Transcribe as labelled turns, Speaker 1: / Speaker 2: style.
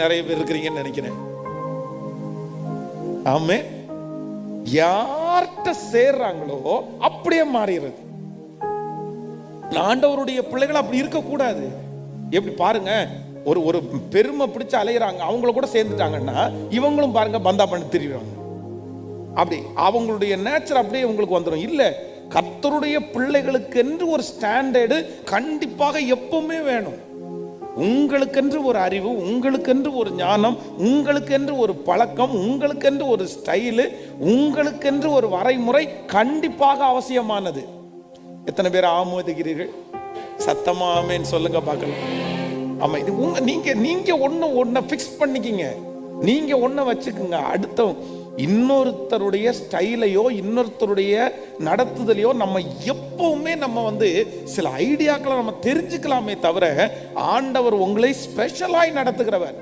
Speaker 1: நிறைய பேர் இருக்கிறீங்கன்னு நினைக்கிறேன். ஆமே, யார்கிட்ட சேர்றாங்களோ அப்படியே மாறிடுறது. ஆண்டவருடைய பிள்ளைகள் அப்படி இருக்க கூடாது. எப்படி பாருங்க, ஒரு ஒரு பெருமை பிடிச்சு அலையிறாங்க, அவங்கள கூட சேர்ந்துட்டாங்கன்னா இவங்களும் பாருங்க பந்தா பண்ணி திரிவாங்க. அப்படி அவங்களுடைய நேச்சர் அப்படியே உங்களுக்கு வந்துடும். இல்ல, கர்த்தருடைய பிள்ளைகளுக்கு என்று ஒரு ஸ்டாண்டர்டு கண்டிப்பாக எப்பவுமே வேணும். உங்களுக்கென்று ஒரு அறிவு, உங்களுக்கென்று ஒரு ஞானம், உங்களுக்கென்று ஒரு பழக்கம், உங்களுக்கென்று ஒரு ஸ்டைலு, உங்களுக்கென்று ஒரு வரைமுறை கண்டிப்பாக அவசியமானது. எத்தனை பேர் ஆமோதிக்கிறீர்கள்? சத்தமா ஆமேன்னு சொல்லுங்க பார்க்கலாம். ஆமா, இது நீங்க ஒண்ணு ஃபிக்ஸ் பண்ணிக்கிங்க, நீங்க ஒண்ண வச்சுக்குங்க. அடுத்த இன்னொருத்தருடைய ஸ்டைலையோ இன்னொருத்தருடைய நடத்துதலையோ நம்ம எப்பவுமே நம்ம சில ஐடியாக்களை நம்ம தெரிஞ்சுக்கலாமே தவிர, ஆண்டவர் உங்களை ஸ்பெஷலாய் நடத்துகிறவர்.